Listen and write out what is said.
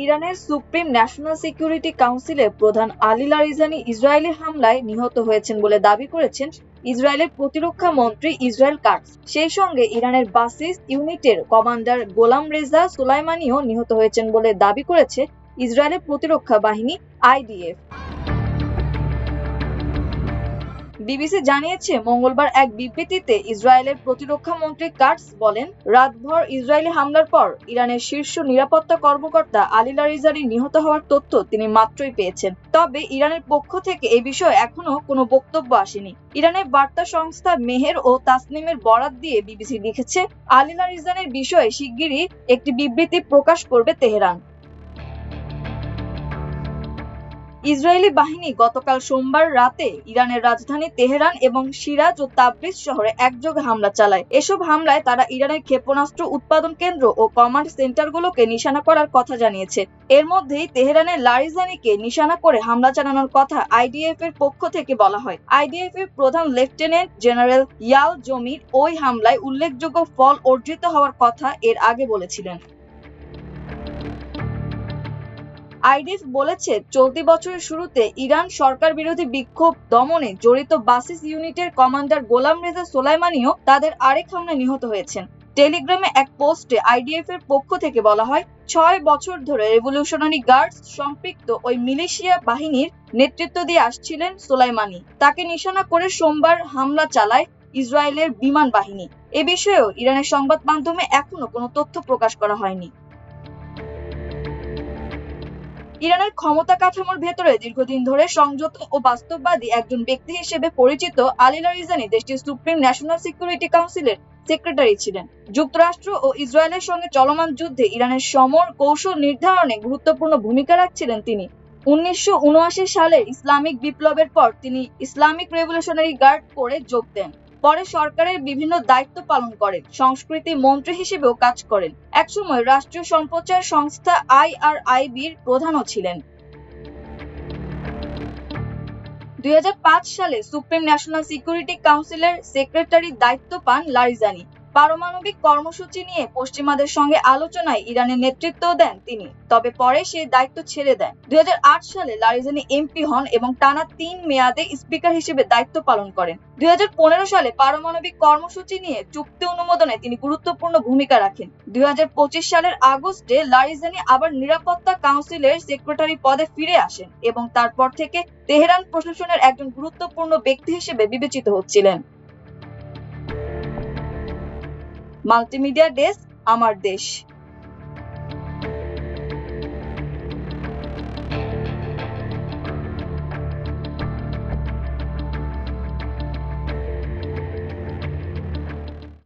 ইরানের supreme national security কাউন্সিলের প্রধান আলী লারিজানি ইসরায়েলি হামলায় নিহত হয়েছেন বলে দাবি করেছেন ইসরায়েলের প্রতিরক্ষা মন্ত্রী ইসরায়েল কাটজ। সেই সঙ্গে ইরানের বাসিস ইউনিটের কমান্ডার গোলাম রেজা সোলাইমানিও নিহত হয়েছেন বলে দাবি করেছে ইসরায়েলের প্রতিরক্ষা বাহিনী আইডিএফ। বিবিসি জানিয়েছে, মঙ্গলবার এক বিবৃতিতে ইসরায়েলের প্রতিরক্ষা মন্ত্রী কাটজ বলেন, রাতভর ইসরায়েলি হামলার পর ইরানের শীর্ষ নিরাপত্তা কর্মকর্তা আলী লারিজানি নিহত হওয়ার তথ্য তিনি মাত্রই পেয়েছেন। তবে ইরানের পক্ষ থেকে এ বিষয়ে এখনো কোনো বক্তব্য আসেনি। ইরানের বার্তা সংস্থা মেহের ও তাসনিমের বরাত দিয়ে বিবিসি লিখেছে, আলী লারিজানির বিষয়ে শিগগিরই একটি বিবৃতি প্রকাশ করবে তেহরান। ইসরায়েলি বাহিনী গতকাল সোমবার রাতে ইরানের রাজধানী তেহরান এবং সিরাজ ও তাবরিজ শহরে একযোগে হামলা চালায়। এসব হামলায় তারা ইরানের ক্ষেপণাস্ত্র উৎপাদন কেন্দ্র ও কমান্ড সেন্টারগুলোকে নিশানা করার কথা জানিয়েছে। এর মধ্যেই তেহরানের লারিজানিকে নিশানা করে হামলা চালানোর কথা আইডিএফ এর পক্ষ থেকে বলা হয়। আইডিএফ এর প্রধান লেফটেন্যান্ট জেনারেল ইয়াল জমির ওই হামলায় উল্লেখযোগ্য ফল অর্জিত হওয়ার কথা এর আগে বলেছিলেন। আইডিএফ বলেছে, চলতি বছরের শুরুতে ইরান সরকার বিরোধী বিক্ষোভ দমনে জড়িত বাসিস ইউনিটের কমান্ডার গোলাম রেজা সোলাইমানিও তাদের আরেক হামলায় নিহত হয়েছেন। টেলিগ্রামে এক পোস্টে আইডিএফ এর পক্ষ থেকে বলা হয়, 6 বছর ধরে রেভলিউশনারি গার্ডস সম্পৃক্ত ওই মিলিশিয়া বাহিনীর নেতৃত্ব দিয়ে আসছিলেন সোলাইমানি। তাকে নিশানা করে সোমবার হামলা চালায় ইসরায়েলের বিমান বাহিনী। এ বিষয়েও ইরানের সংবাদ মাধ্যমে এখনো কোনো তথ্য প্রকাশ করা হয়নি। ইরানের ক্ষমতা কাঠামোর ভেতরে দীর্ঘদিন ধরে সংযত ও বাস্তববাদী একজন ব্যক্তি হিসেবে পরিচিত আলী লারিজানি দেশটির সুপ্রিম ন্যাশনাল সিকিউরিটি কাউন্সিলের সেক্রেটারি ছিলেন। যুক্তরাষ্ট্র ও ইসরায়েলের সঙ্গে চলমান যুদ্ধে ইরানের সমর কৌশল নির্ধারণে গুরুত্বপূর্ণ ভূমিকা রাখছিলেন তিনি। 1979 সালের ইসলামিক বিপ্লবের পর তিনি ইসলামিক রেভলিউশনারি গার্ড কোরে যোগ দেন। পরে সরকারের বিভিন্ন দায়িত্ব পালন করেন, সংস্কৃতি মন্ত্রী হিসেবেও কাজ করেন। একসময় রাষ্ট্রীয় সম্প্রচার সংস্থা IRIBর প্রধানও ছিলেন। 2005 সালে সুপ্রিম ন্যাশনাল সিকিউরিটি কাউন্সিলের সেক্রেটারির দায়িত্ব পান লারিজানি। পারমাণবিক কর্মসূচি নিয়ে পশ্চিমাদের সঙ্গে আলোচনায় ইরানের নেতৃত্ব দেন তিনি, তবে পরে সেই দায়িত্ব ছেড়ে দেন। 2008 সালে লারিজানি এমপি হন এবং টানা 3 মেয়াদে স্পিকার হিসেবে দায়িত্ব পালন করেন। 2015 সালে পারমাণবিক কর্মসূচি নিয়ে চুক্তি অনুমোদনে তিনি গুরুত্বপূর্ণ ভূমিকা রাখেন। 2025 সালের আগস্টে লারিজানি আবার নিরাপত্তা কাউন্সিলের সেক্রেটারি পদে ফিরে আসেন এবং তারপর থেকে তেহরান প্রশাসনের একজন গুরুত্বপূর্ণ ব্যক্তি হিসেবে বিবেচিত হচ্ছিলেন। মাল্টিমিডিয়া ডেস্ক, আমার দেশ।